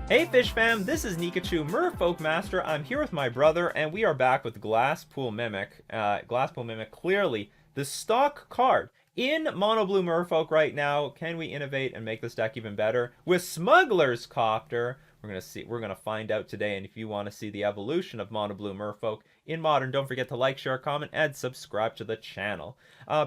Hey Fish Fam, this is Nikachu, Merfolk Master. I'm here with my brother, and we are back with Glasspool Mimic. Glasspool Mimic, clearly the stock card in Mono Blue Merfolk right now. Can we innovate and make this deck even better? With Smuggler's Copter, we're gonna find out today. And if you want to see the evolution of Mono Blue Merfolk in Modern, don't forget to like, share, comment, and subscribe to the channel.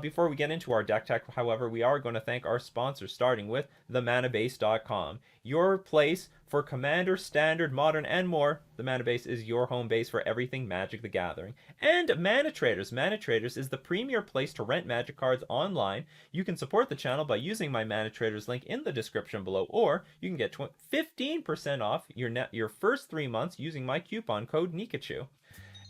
Before we get into our deck tech, however, we are going to thank our sponsors, starting with themanabase.com. Your place for Commander, Standard, Modern, and more. The Mana Base is your home base for everything Magic the Gathering. And Mana Traders. Mana Traders is the premier place to rent Magic cards online. You can support the channel by using my Mana Traders link in the description below, or you can get 15% off your first 3 months using my coupon code Nikachu.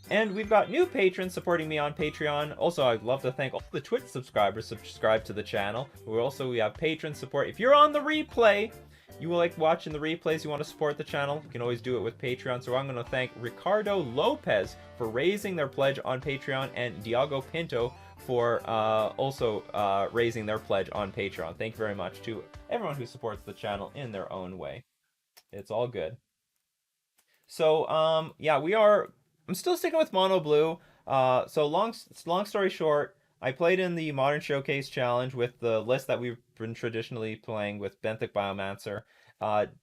And we've got new patrons supporting me on Patreon. Also, I'd love to thank all the Twitch subscribers subscribed to the channel. We have patron support. If you're on the replay, you will like watching the replays, you want to support the channel, you can always do it with Patreon. So I'm going to thank Ricardo Lopez for raising their pledge on Patreon, and Diago Pinto for also raising their pledge on Patreon. Thank you very much to everyone who supports the channel in their own way. It's all good. So, yeah, I'm still sticking with Mono Blue. So long story short, I played in the Modern Showcase Challenge with the list that we've been traditionally playing with Benthic Biomancer.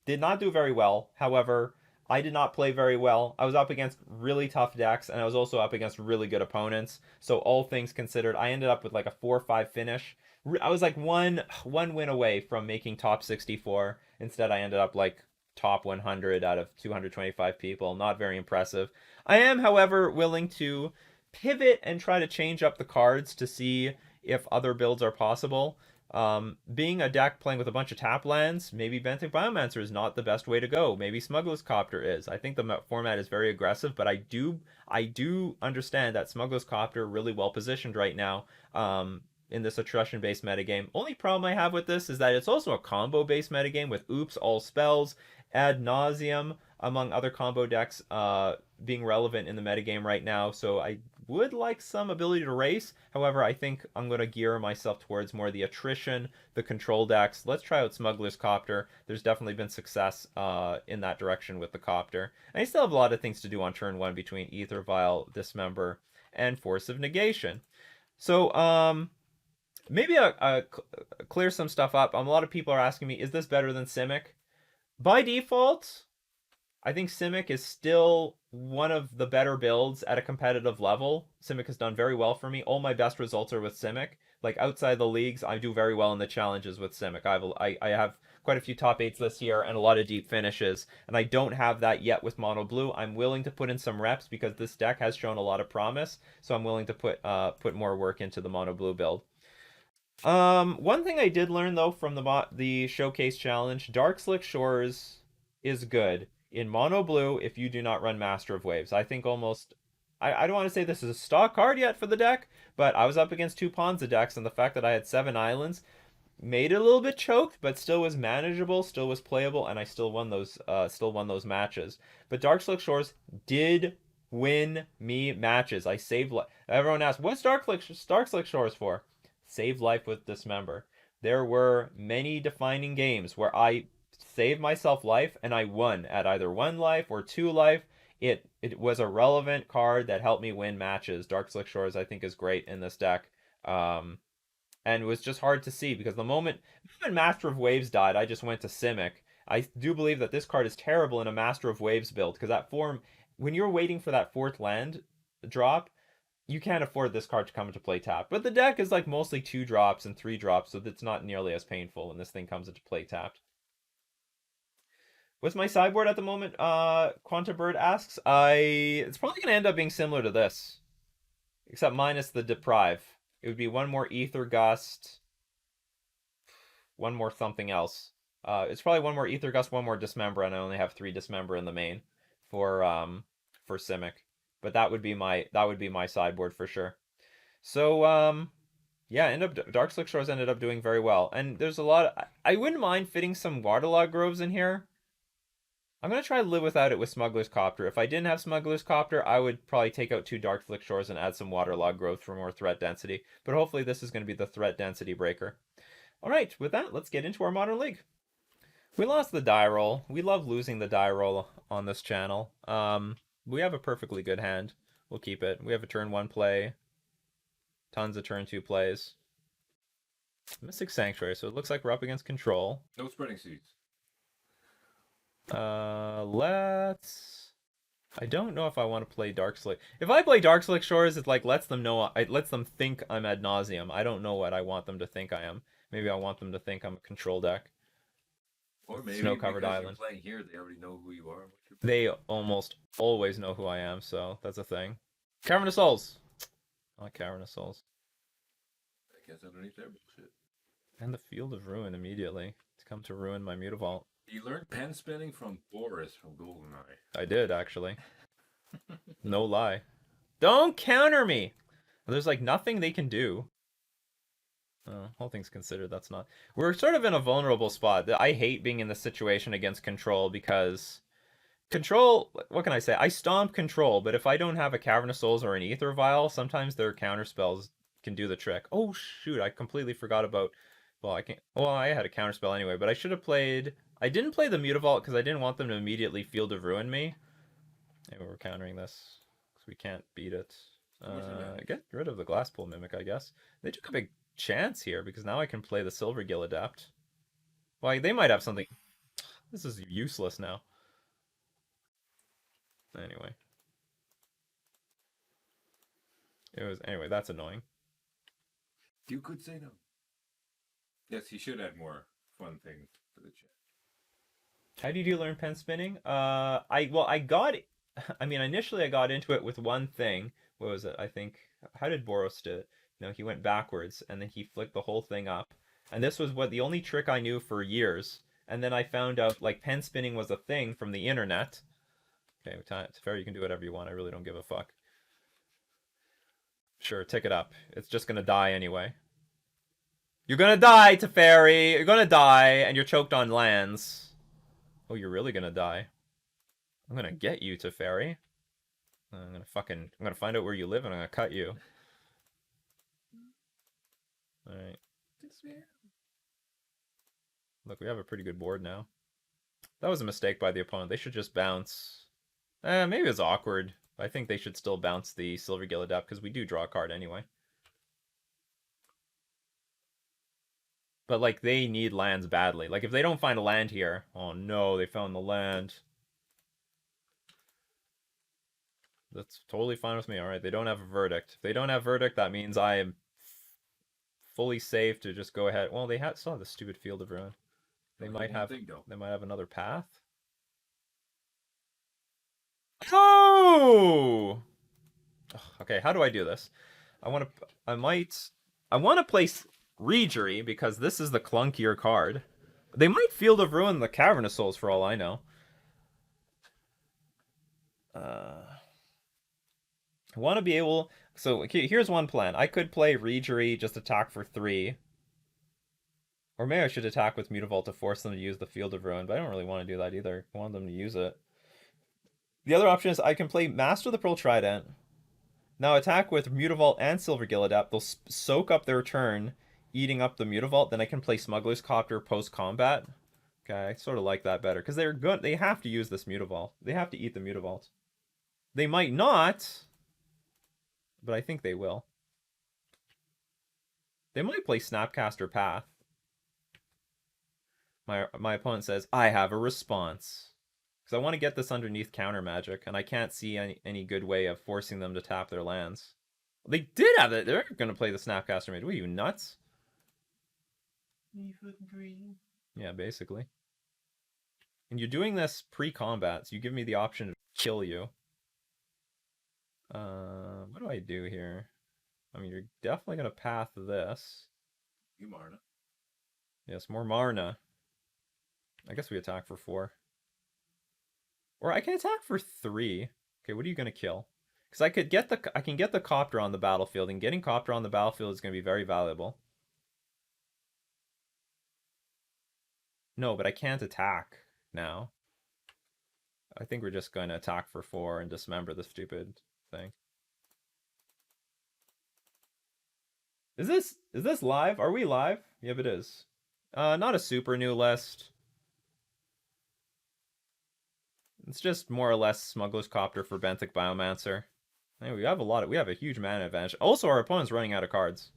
Did not do very well. However, I did not play very well. I was up against really tough decks, and I was also up against really good opponents. So all things considered, I ended up with like a 4-5 finish. I was like one win away from making top 64. Instead, I ended up like top 100 out of 225 people. Not very impressive. I am, however, willing to pivot and try to change up the cards to see if other builds are possible. Being a deck playing with a bunch of tap lands, maybe Benthic Biomancer is not the best way to go. Maybe Smuggler's Copter is. I think the format is very aggressive, but I do understand that Smuggler's Copter really well positioned right now. In this attrition-based metagame. Only problem I have with this is that it's also a combo-based metagame with Oops, all spells, Ad Nauseam, among other combo decks being relevant in the metagame right now. So I would like some ability to race. However, I think I'm going to gear myself towards more the attrition, the control decks. Let's try out Smuggler's Copter. There's definitely been success in that direction with the Copter. And I still have a lot of things to do on turn 1 between Ether Vial, Dismember, and Force of Negation. So, maybe clear some stuff up. A lot of people are asking me, is this better than Simic? By default, I think Simic is still one of the better builds at a competitive level. Simic has done very well for me. All my best results are with Simic. Like outside the leagues, I do very well in the challenges with Simic. I have quite a few top 8s this year and a lot of deep finishes, and I don't have that yet with Mono Blue. I'm willing to put in some reps because this deck has shown a lot of promise, so I'm willing to put more work into the Mono Blue build. One thing I did learn though from the showcase challenge, Dark Slick Shores is good in Mono Blue if you do not run Master of Waves. I think almost I don't want to say this is a stock card yet for the deck, but I was up against 2 Ponza decks, and the fact that I had 7 islands made it a little bit choked, but still was manageable, still was playable, and I still won those matches. But Dark Slick Shores did win me matches. I saved everyone asked, what's Dark Slick Shores for? Save life with Dismember. There were many defining games where I saved myself life and I won at either 1 life or 2 life. It was a relevant card that helped me win matches. Dark Slick Shores, I think, is great in this deck. And it was just hard to see because the moment Master of Waves died, I just went to Simic. I do believe that this card is terrible in a Master of Waves build because that form, when you're waiting for that 4th land drop, you can't afford this card to come into play tapped. But the deck is like mostly 2 drops and 3 drops, so it's not nearly as painful when this thing comes into play tapped. What's my sideboard at the moment? Quanta Bird asks. It's probably going to end up being similar to this, except minus the Deprive. It would be 1 more Ether Gust, 1 more something else. It's probably 1 more Ether Gust, 1 more Dismember, and I only have 3 Dismember in the main for Simic. But that would be my sideboard for sure. So yeah, Dark Slick Shores ended up doing very well. And there's a lot I wouldn't mind fitting some Waterlog Groves in here. I'm gonna try to live without it with Smuggler's Copter. If I didn't have Smuggler's Copter, I would probably take out 2 Dark Slick Shores and add some Waterlog Groves for more threat density. But hopefully this is gonna be the threat density breaker. Alright, with that, let's get into our Modern League. We lost the die roll. We love losing the die roll on this channel. We have a perfectly good hand. We'll keep it. We have a turn 1 play, tons of turn 2 plays. Mystic Sanctuary, so it looks like we're up against control. No spreading seeds. Let's. I don't know if I want to play Dark Slick. If I play Dark Slick Shores, it like lets them know. It lets them think I'm ad nauseum. I don't know what I want them to think I am. Maybe I want them to think I'm a control deck. Or maybe Snow-covered because island. you're playing here, they already know who you are. They almost always know who I am, so that's a thing. Cavern of Souls. I like Cavern of Souls. I guess underneath their bullshit. And the Field of Ruin immediately to come to ruin my Mutavault. You learned pen spinning from Boris from GoldenEye. I did, actually. No lie. Don't counter me! There's like nothing they can do. All things considered, that's not. We're sort of in a vulnerable spot. I hate being in this situation against control because control. What can I say? I stomp control, but if I don't have a Cavern of Souls or an Ether Vial, sometimes their counter spells can do the trick. Oh shoot! I completely forgot about. Well, I can't. Well, I had a counter spell anyway, but I should have played. I didn't play the Mutavault because I didn't want them to immediately Field of Ruin me. Maybe we're countering this because we can't beat it. Get rid of the Glasspool Mimic, I guess. They took a big chance here because now I can play the Silvergill Adept. Well, they might have something. This is useless now. Anyway. Anyway, that's annoying. You could say no. Yes, he should add more fun things to the chat. How did you learn pen spinning? I got I mean initially I got into it with one thing. What was it? I think how did Boros do it? You know, he went backwards and then he flicked the whole thing up. And this was what the only trick I knew for years. And then I found out like pen spinning was a thing from the internet. Okay, it's fair, you can do whatever you want. I really don't give a fuck. Sure, tick it up. It's just gonna die anyway. You're gonna die, Teferi! You're gonna die, and you're choked on lands. Oh, you're really gonna die. I'm gonna get you, Teferi. I'm gonna find out where you live and I'm gonna cut you. Alright. Look, we have a pretty good board now. That was a mistake by the opponent. They should just bounce. Maybe it's awkward. I think they should still bounce the Silvergill Adept because we do draw a card anyway. But, like, they need lands badly. Like, if they don't find a land here... Oh, no, they found the land. That's totally fine with me. Alright, they don't have a verdict. If they don't have verdict, that means I am fully safe to just go ahead. Well, they still have the stupid Field of Ruin. They might have another path. Oh! Okay, how do I do this? I want to place Regery because this is the clunkier card. They might Field of Ruin the Cavern of Souls for all I know. I want to be able... So here's one plan. I could play Regery, just attack for 3. Or maybe I should attack with Mutavault to force them to use the Field of Ruin, but I don't really want to do that either. I want them to use it. The other option is I can play Master the Pearl Trident. Now attack with Mutavault and Silvergill Adept. They'll soak up their turn, eating up the Mutavault. Then I can play Smuggler's Copter post-combat. Okay, I sort of like that better. Because they have to use this Mutavault. They have to eat the Mutavault. They might not, but I think they will. They might play Snapcaster Path. My opponent says, I have a response. Because I want to get this underneath counter magic, and I can't see any good way of forcing them to tap their lands. They did have it. They're going to play the Snapcaster Mage. What are you, nuts? Yeah, basically. And you're doing this pre-combat, so you give me the option to kill you. What do I do here? I mean, you're definitely going to path this. You Marna. Yes, more Marna. I guess we attack for 4. Or I can attack for 3. Okay, what are you going to kill? Because I can get the Copter on the battlefield, and getting Copter on the battlefield is going to be very valuable. No, but I can't attack now. I think we're just going to attack for 4 and dismember the stupid thing. Is this live? Are we live? Yep, it is. Not a super new list. It's just more or less Smuggler's Copter for Benthic Biomancer. Hey, we have a huge mana advantage. Also, our opponent's running out of cards.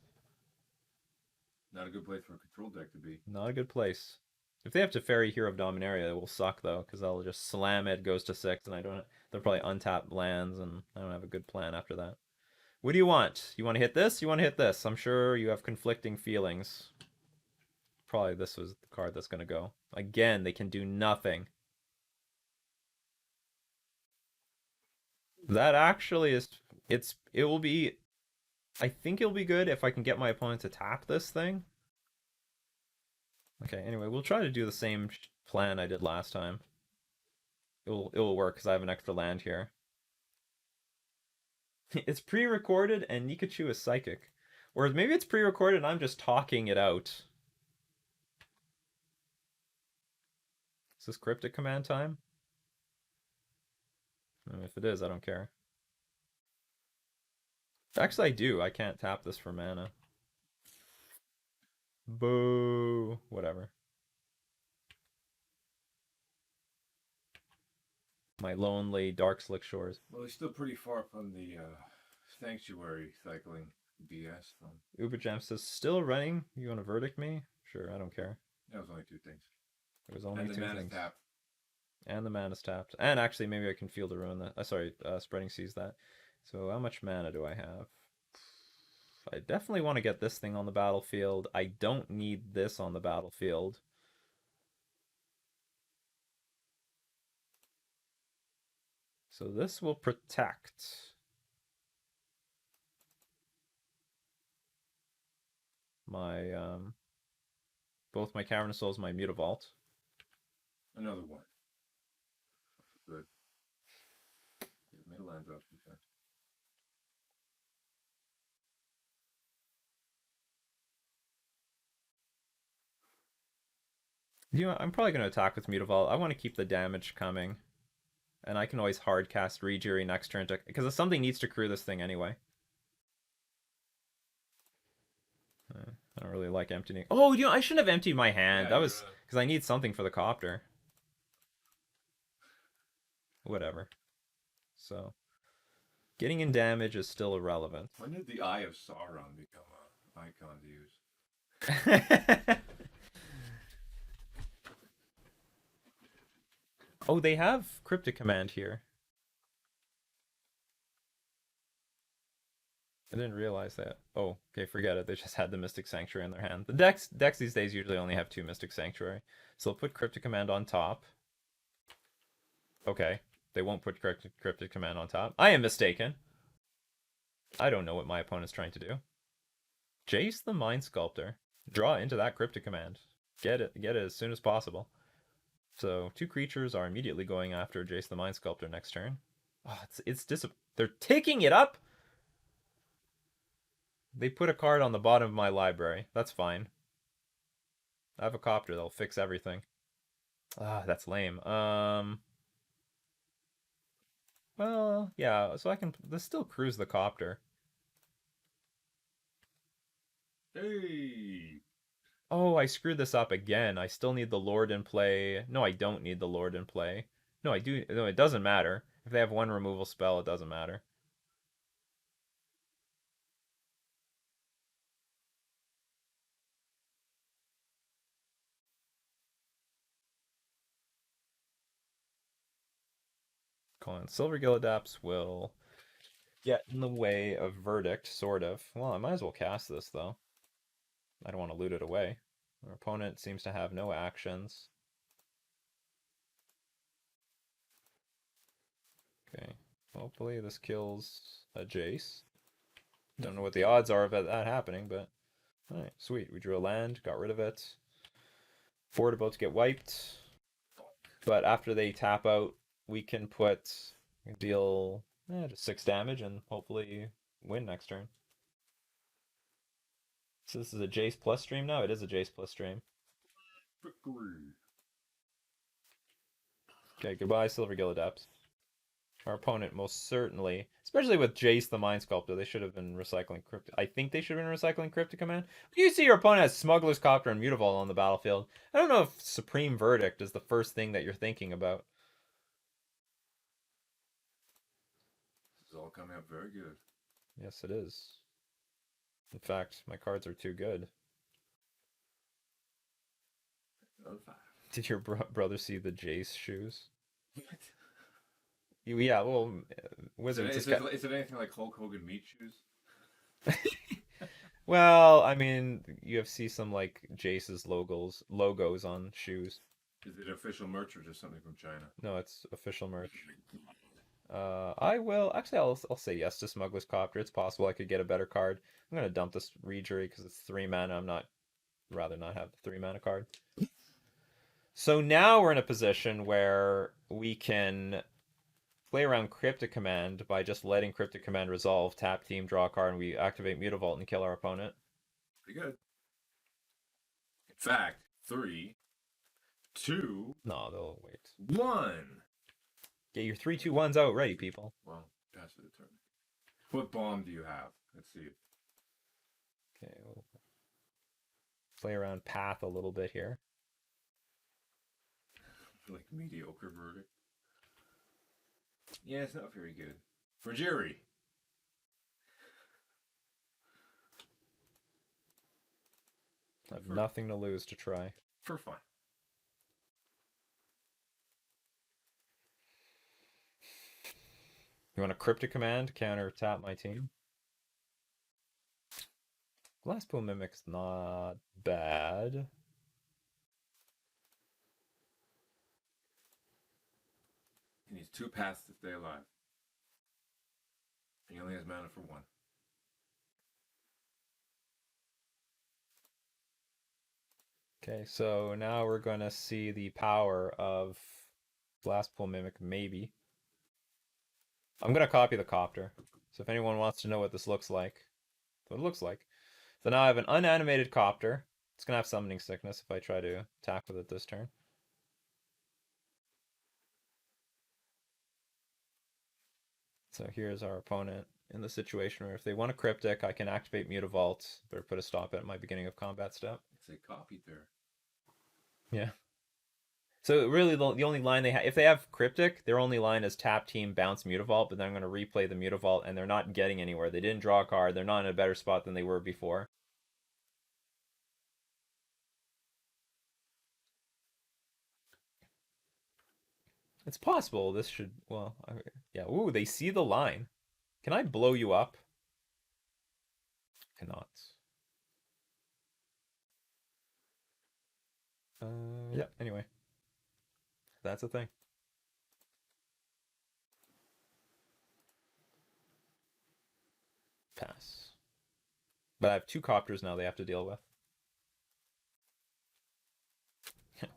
Not a good place for a control deck to be. Not a good place. If they have to Fairy Hero of Dominaria, it will suck though, because I'll just slam it, goes to 6, and I don't. They'll probably untap lands, and I don't have a good plan after that. What do you want? You want to hit this? You want to hit this? I'm sure you have conflicting feelings. Probably this was the card that's going to go. Again, they can do nothing. That actually is. It will be. I think it'll be good if I can get my opponent to tap this thing. Okay, anyway, we'll try to do the same plan I did last time. It will work because I have an extra land here. It's pre-recorded and Nikachu is psychic. Whereas maybe it's pre-recorded and I'm just talking it out. Is this cryptic command time? If it is, I don't care. Actually, I do. I can't tap this for mana. Boo. Whatever. My lonely dark slick shores. Well, he's still pretty far from the sanctuary cycling BS. Uber Jam says, still running? You want to verdict me? Sure, I don't care. That was only 2 things. It was only and two the mana things. tapped. And the mana's tapped. And actually, maybe I can Field of Ruin that. Spreading Seas that. So how much mana do I have? I definitely want to get this thing on the battlefield. I don't need this on the battlefield. So this will protect my both my Cavernous Souls, my Mutavault. Another one. Good. Middle lands up. I'm probably going to attack with Mutavault. I want to keep the damage coming. And I can always hard cast Rejury next turn because something needs to crew this thing anyway. I don't really like emptying. Oh, I shouldn't have emptied my hand. Yeah, that was because I need something for the copter. Whatever. So, getting in damage is still irrelevant. When did the Eye of Sauron become an icon to use? Oh, they have Cryptic Command here. I didn't realize that. Oh, okay, forget it. They just had the Mystic Sanctuary in their hand. The decks these days usually only have 2 Mystic Sanctuary. So they'll put Cryptic Command on top. Okay, they won't put Cryptic Command on top. I am mistaken. I don't know what my opponent's trying to do. Jace the Mind Sculptor. Draw into that Cryptic Command. Get it as soon as possible. So 2 creatures are immediately going after Jace the Mind Sculptor next turn. Oh, they're taking it up. They put a card on the bottom of my library. That's fine. I have a copter that'll fix everything. Ah, that's lame. Well, yeah, so this still cruise the copter. Hey! Oh, I screwed this up again. I still need the Lord in play. No, I don't need the Lord in play. No, I do. No, it doesn't matter. If they have 1 removal spell, it doesn't matter. Colin Silver Gillidaps will get in the way of Verdict, sort of. Well, I might as well cast this, though. I don't want to loot it away. Our opponent seems to have no actions. Okay. Hopefully this kills a Jace. Don't know what the odds are of that happening, but... Alright, sweet. We drew a land, got rid of it. Board about to get wiped. But after they tap out, we can deal just 6 damage and hopefully win next turn. So this is a Jace Plus stream now? It is a Jace Plus stream. Okay, goodbye, Silver Gillidaps. Our opponent most certainly, especially with Jace the Mind Sculptor, they should have been recycling Cryptic. I think they should have been recycling Cryptic Command. But you see your opponent has Smuggler's Copter and Mutavault on the battlefield. I don't know if Supreme Verdict is the first thing that you're thinking about. all coming up very good. Yes, it is. In fact, my cards are too good. Another 5. Did your brother see the Jace shoes? What? Yeah, well, Is it, Wizards has is, it, got. is it anything like Hulk Hogan meat shoes? Well, I mean, UFC some like Jace's logos on shoes. Is it official merch or just something from China? No, it's official merch. I will actually. I'll say yes to Smuggler's Copter. It's possible I could get a better card. I'm gonna dump this Rejury because it's 3 mana. I'm not rather not have the 3 mana card. So now we're in a position where we can play around Cryptic Command by just letting Cryptic Command resolve, tap team, draw a card, and we activate Mutavault and kill our opponent. Pretty good. In fact, 3, 2, No, they'll wait. 1. Get your 3/2/1s out ready, people. Well, pass for the turn. What bomb do you have? Let's see. Okay, we'll play around Path a little bit here. Like mediocre verdict. Yeah, it's not very good. For Jerry. I have nothing to lose to try. For fun. You want a Cryptic Command to counter tap my team? Glasspool Mimic's not bad. He needs 2 paths to stay alive. He only has mana for 1. Okay, so now we're going to see the power of Glasspool Mimic, maybe. I'm going to copy the Copter. So if anyone wants to know what this looks like, what it looks like. So now I have an unanimated Copter. It's going to have Summoning Sickness if I try to attack with it this turn. So here's our opponent in the situation where if they want a Cryptic, I can activate Mutavault, or put a stop at my beginning of combat step. It's a copy there. Yeah. So really, the only line they have, if they have Cryptic, their only line is tap team, bounce Mutavault, but then I'm going to replay the Mutavault, and they're not getting anywhere. They didn't draw a card. They're not in a better spot than they were before. It's possible this should, well, yeah. Ooh, they see the line. Can I blow you up? Cannot. Yeah, anyway. That's a thing. Pass. But I have 2 Copters now they have to deal with.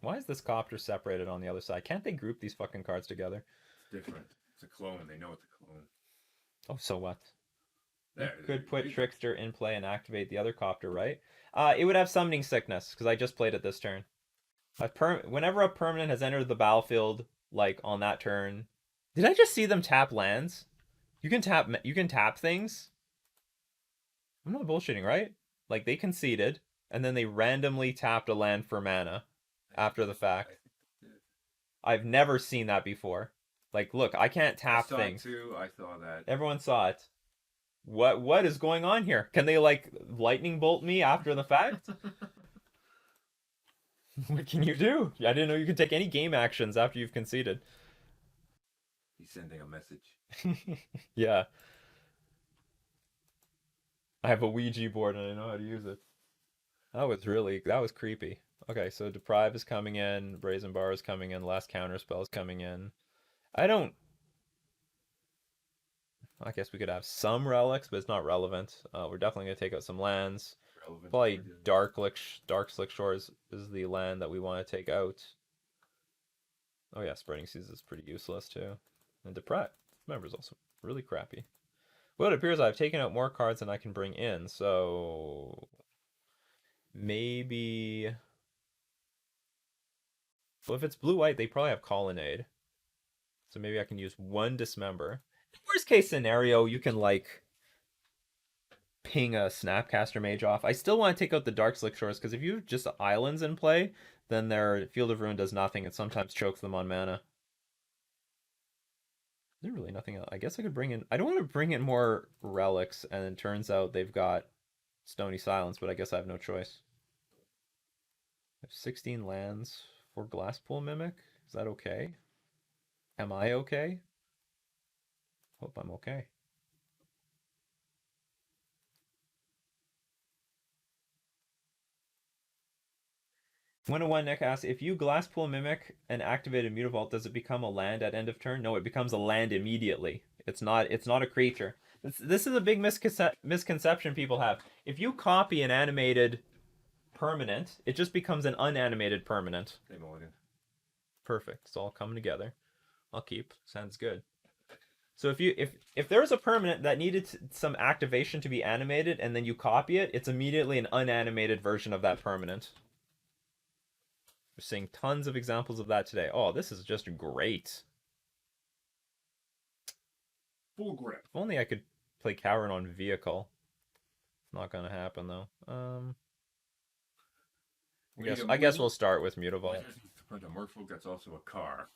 Why is this Copter separated on the other side? Can't they group these fucking cards together? It's different. It's a clone. They know it's a clone. Oh, so what? There, Could put Trickster in play and activate the other Copter, right? It would have Summoning Sickness, because I just played it this turn. Whenever a permanent has entered the battlefield, like on that turn... Did I just see them tap lands? You can tap things? I'm not bullshitting, right? Like, they conceded, and then they randomly tapped a land for mana after the fact. I've never seen that before. Like, look, I can't tap things. I saw it too. I saw that. Everyone saw it. What is going on here? Can they like lightning bolt me after the fact? What can you do? I didn't know you could take any game actions after you've conceded. He's sending a message. Yeah. I have a Ouija board and I know how to use it. That was creepy. Okay, so Deprive is coming in, Brazen Bar is coming in, Last Counter Spell is coming in. I guess we could have some relics, but it's not relevant. We're definitely going to take out some lands. Relevant. Probably Dark Slick Shores is the land that we want to take out. Oh yeah, Spreading Seas is pretty useless too. And Deprive, remember, is also really crappy. Well, it appears I've taken out more cards than I can bring in, so maybe... Well, if it's blue-white, they probably have Colonnade. So maybe I can use 1 Dismember. Worst case scenario, you can like ping a Snapcaster Mage off. I still want to take out the Dark Slick Shores because if you have just islands in play, then their Field of Ruin does nothing. It sometimes chokes them on mana. There's really nothing else. I guess I could bring in. I don't want to bring in more relics, and it turns out they've got Stony Silence, but I guess I have no choice. I have 16 lands for Glasspool Mimic. Is that okay? Am I okay? Hope I'm okay. 101 Nick asks, if you Glasspool Mimic and activate a Mutavault, does it become a land at end of turn? No, it becomes a land immediately. It's not a creature. This is a big misconception people have. If you copy an animated permanent, it just becomes an unanimated permanent. Hey, Mulligan. Perfect. It's all coming together. I'll keep. Sounds good. So if there's a permanent that needed some activation to be animated and then you copy it, it's immediately an unanimated version of that permanent. We're seeing tons of examples of that today. Oh, this is just great. Full grip. If only I could play Coward on vehicle. It's not gonna happen though. I guess we'll start with Mutavault. The Merfolk, that's also a car.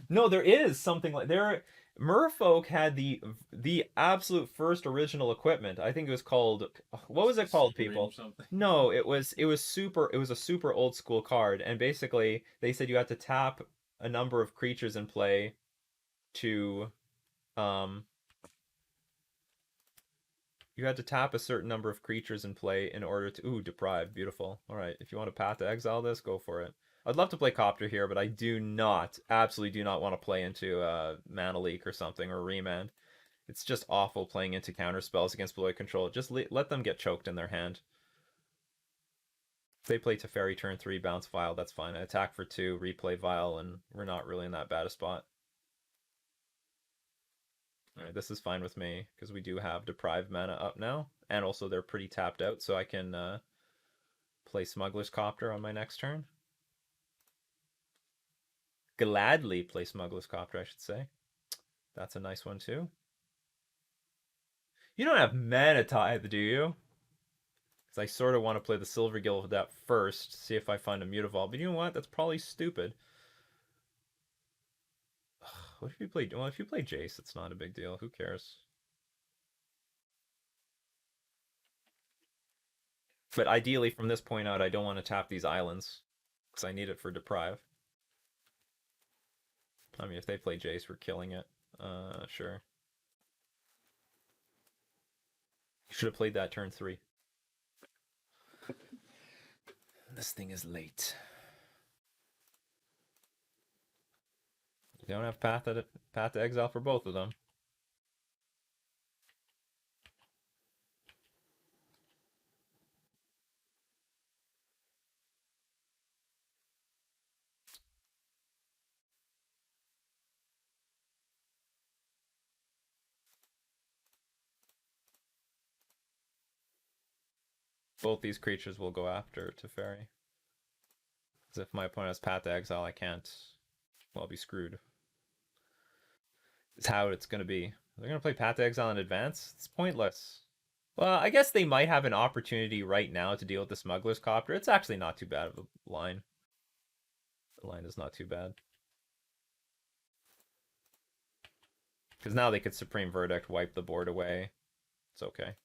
No, there is something like there. Merfolk had the absolute first original equipment. I think it was called, what was it called, people? No, it was a super old school card, and basically they said you had to tap a number of creatures in play to you had to tap a certain number of creatures in play in order to deprive. Beautiful. All right, if you want to Path to Exile this, go for it. I'd love to play Copter here, but I absolutely do not want to play into Mana Leak or something, or Remand. It's just awful playing into counter spells against Blue Eye Control. Just let them get choked in their hand. If they play Teferi turn 3, bounce Vial, that's fine. I attack for 2, replay Vial, and we're not really in that bad a spot. Alright, this is fine with me, because we do have Deprived Mana up now, and also they're pretty tapped out, so I can play Smuggler's Copter on my next turn. Gladly play Smuggler's Copter, I should say. That's a nice one too. You don't have Mana Tithe, do you? Because I sort of want to play the Silver Gill with that first, see if I find a Mutavault. But you know what? That's probably stupid. What if you play? Well, if you play Jace, it's not a big deal. Who cares? But ideally, from this point out, I don't want to tap these islands because I need it for Deprive. I mean, if they play Jace, we're killing it. Sure. You should have played that turn 3. This thing is late. You don't have Path to Exile for both of them. Both these creatures will go after Teferi. As if my opponent has Path to Exile, I can't, well, be screwed. It's how it's going to be. They're going to play Path to Exile in advance? It's pointless. Well, I guess they might have an opportunity right now to deal with the Smuggler's Copter. It's actually not too bad of a line. The line is not too bad. Because now they could Supreme Verdict, wipe the board away. It's okay.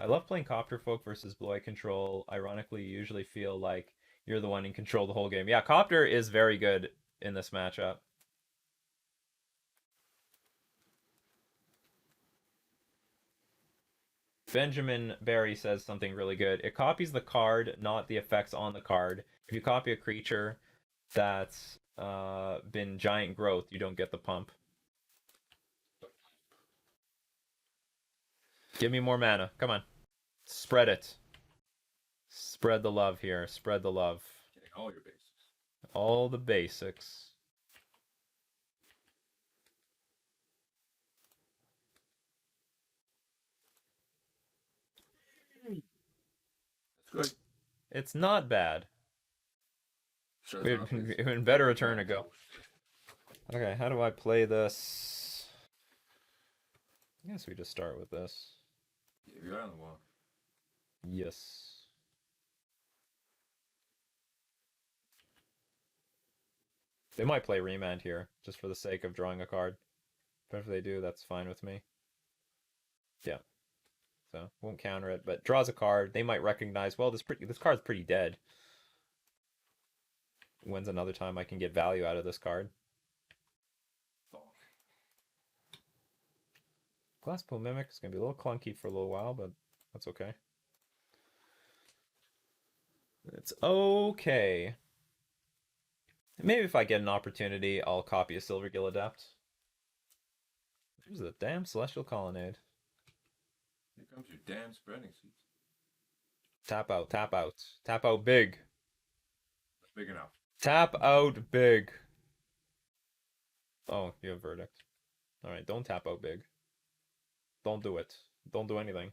I love playing Copter Folk versus Blue Eye Control. Ironically, you usually feel like you're the one in control the whole game. Yeah, Copter is very good in this matchup. Benjamin Barry says something really good. It copies the card, not the effects on the card. If you copy a creature that's been giant growth, you don't get the pump. Give me more mana. Come on. Spread it. Spread the love here. Spread the love. Getting all your basics. All the basics. That's good. It's not bad. Sure, We had better a turn ago. Okay, how do I play this? I guess we just start with this. Yeah, you're on the wall. Yes. They might play Remand here, just for the sake of drawing a card. But if they do, that's fine with me. Yeah. So, won't counter it, but draws a card. They might recognize, well, this card's pretty dead. When's another time I can get value out of this card? Glasspool Mimic is going to be a little clunky for a little while, but that's okay. It's okay. Maybe if I get an opportunity, I'll copy a Silvergill Adept. There's a damn Celestial Colonnade. Here comes your damn spreading seeds. Tap out, tap out. Tap out big. Big enough. Tap out big. Oh, you have Verdict. Alright, don't tap out big. Don't do it. Don't do anything.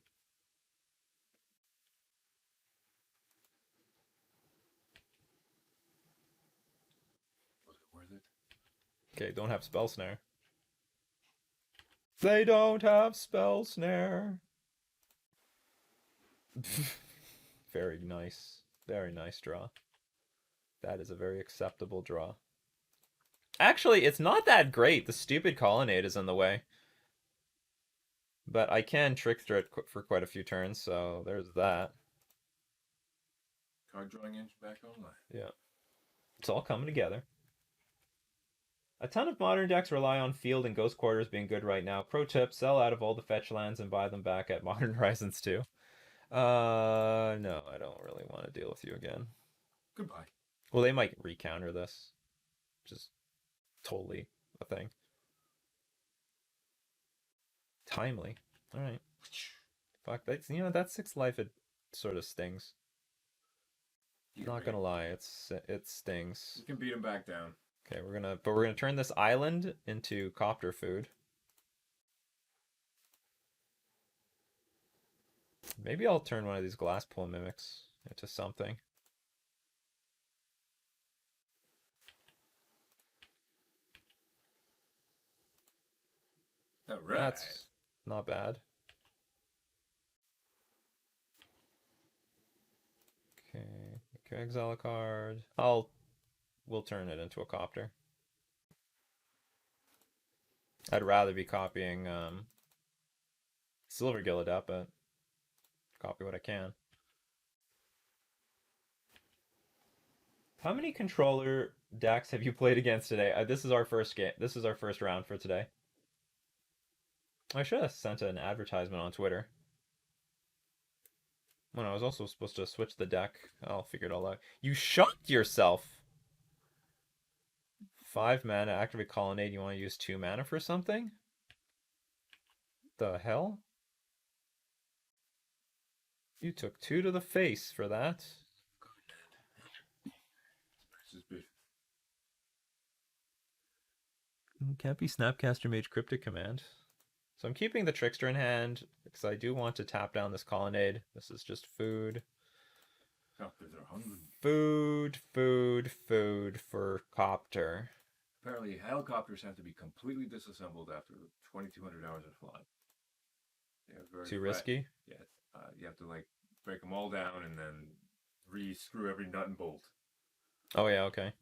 Was it worth it? Okay, don't have Spell Snare. They don't have Spell Snare. Very nice. Very nice draw. That is a very acceptable draw. Actually, it's not that great. The stupid Colonnade is in the way. But I can Trickster it for quite a few turns, so there's that. Card drawing engine back online. Yeah. It's all coming together. A ton of modern decks rely on Field and Ghost Quarters being good right now. Pro tip, sell out of all the fetch lands and buy them back at Modern Horizons 2. No, I don't really want to deal with you again. Goodbye. Well, they might recounter this. Just totally a thing. Timely. Alright. Fuck, that's, that 6 life, it sort of stings. Not gonna lie, it stings. You can beat him back down. Okay, we're gonna turn this island into copter food. Maybe I'll turn one of these Glasspool Mimics into something. All right. That's not bad. Okay, exile a card. We'll turn it into a copter. I'd rather be copying Silvergill Adept, but copy what I can. How many controller decks have you played against today? This is our first game. This is our first round for today. I should have sent an advertisement on Twitter. Well, I was also supposed to switch the deck. I'll figure it all out. You shot yourself! 5 mana, activate Colonnade. You want to use 2 mana for something? The hell? You took 2 to the face for that. Can't be Snapcaster Mage Cryptic Command. So I'm keeping the Trickster in hand because I do want to tap down this Colonnade. This is just food. Copters are hungry. Food for Copter. Apparently, helicopters have to be completely disassembled after 2,200 hours of flying. Too risky? Yeah, you have to like break them all down and then re-screw every nut and bolt. Oh yeah, okay.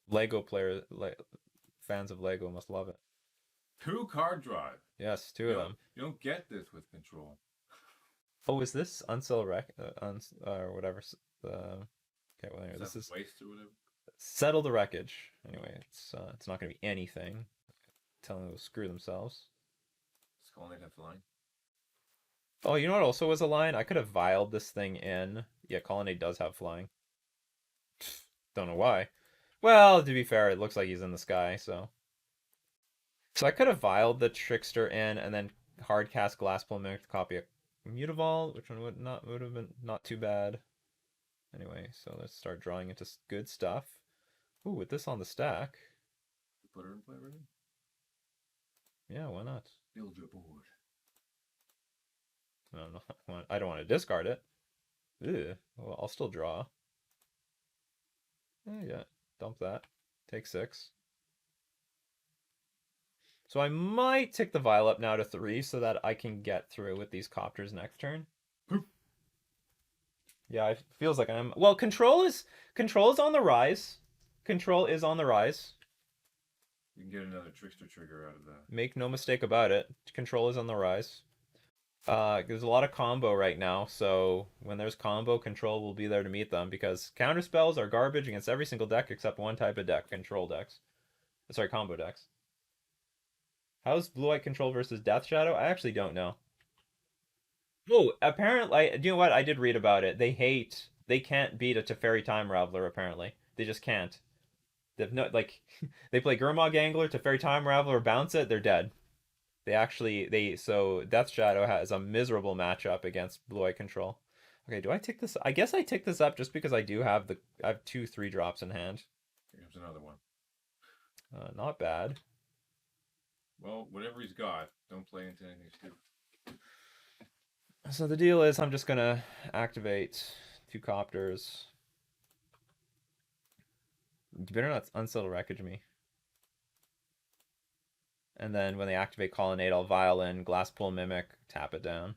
Lego fans of Lego must love it. 2 card drive. Yes, 2 of them. You don't get this with Control. Oh, is this Unsell or whatever? Okay, well, anyway, this is Waste or whatever. Settle the Wreckage. Anyway, it's not going to be anything. Telling them to screw themselves. Does Colonnade have flying? Oh, you know what also was a line? I could have vialed this thing in. Yeah, Colonnade does have flying. Don't know why. Well, to be fair, it looks like he's in the sky, so. So I could have vialed the Trickster in and then hardcast Glasspool Mimic to copy a Mutavault, which one would have been not too bad. Anyway, so let's start drawing into good stuff. Ooh, with this on the stack. Put her in play already? Yeah, why not? Build your board. I don't want to discard it. Ew. Well, I'll still draw. Yeah, dump that. Take 6. So I might tick the Vial up now to 3 so that I can get through with these Copters next turn. Yeah, it feels like I'm... Well, control is on the rise. control is on the rise. You can get another trickster trigger out of that. Make no mistake about it. Control is on the rise. There's a lot of combo right now, so when there's combo, control will be there to meet them because counter spells are garbage against every single deck except one type of deck, control decks. Sorry, combo decks. How's blue-white control versus Death Shadow? I actually don't know. Oh, apparently, you know what? I did read about it. They can't beat a Teferi Time Raveler, apparently. They just can't. They've no, like, they play Gurmag Angler, Teferi Time Raveler, bounce it, they're dead. So Death Shadow has a miserable matchup against blue-white control. Okay, do I take this? I guess I take this up just because I have 2 3-drops in hand. Here comes another one. Not bad. Well, whatever he's got, don't play into anything stupid. So the deal is I'm just gonna activate 2 copters. You better not unsettle wreckage me. And then when they activate Colonnade, I'll Violin, Glasspool Mimic, tap it down.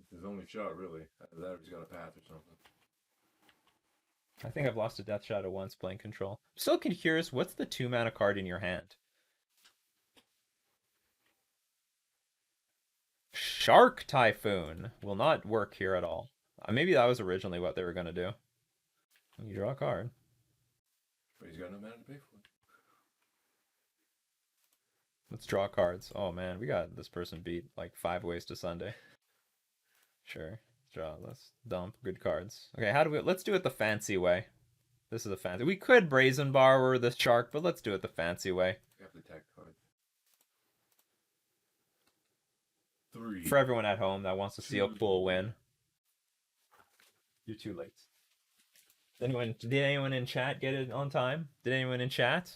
It's his only shot, really. Either that or he's got a path or something. I think I've lost a Death Shadow once playing control. I'm still curious, what's the 2-mana card in your hand? Shark Typhoon will not work here at all. Maybe that was originally what they were going to do. You draw a card. But he's got no mana to pay for it. Let's draw cards. Oh man, we got this person beat like 5 ways to Sunday. Sure. Let's dump good cards. Okay, let's do it the fancy way. This is a fancy. We could Brazen Borrower the shark, but let's do it the fancy way. We have the tech card. 3. For everyone at home that wants to see a pool win. You're too late. Did anyone in chat get it on time? Did anyone in chat?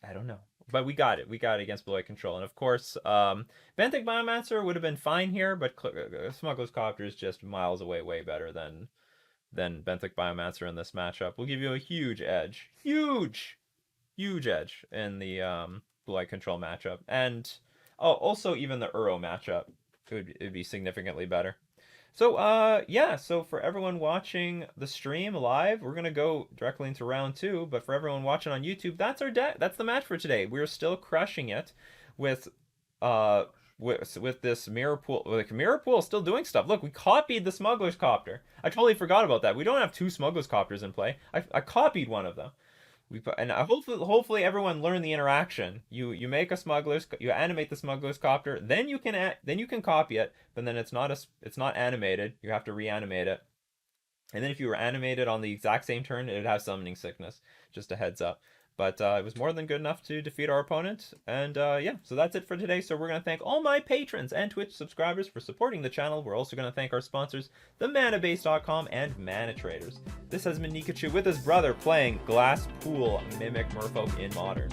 I don't know. But we got it. We got it against blue-white control. And of course, Benthic Biomancer would have been fine here, but Smuggler's Copter is just miles away way better than Benthic Biomancer in this matchup. We'll give you a huge edge. Huge edge in the blue-white control matchup. And also even the Uro matchup it'd be significantly better. So, yeah, so for everyone watching the stream live, we're going to go directly into round 2, but for everyone watching on YouTube, that's our deck. That's the match for today. We're still crushing it with this mirror pool. Like, mirror pool is still doing stuff. Look, we copied the Smuggler's Copter. I totally forgot about that. We don't have 2 Smuggler's Copters in play. I copied one of them. Hopefully everyone learned the interaction. You make a you animate the Smuggler's Copter, then you can copy it, but then it's not animated. You have to reanimate it. And then if you were animated on the exact same turn, it would have Summoning Sickness. Just a heads up. But it was more than good enough to defeat our opponent. And yeah, so that's it for today. So we're going to thank all my patrons and Twitch subscribers for supporting the channel. We're also going to thank our sponsors, themanabase.com and Mana Traders. This has been Nikachu with his brother playing Glass Pool Mimic Merfolk in Modern.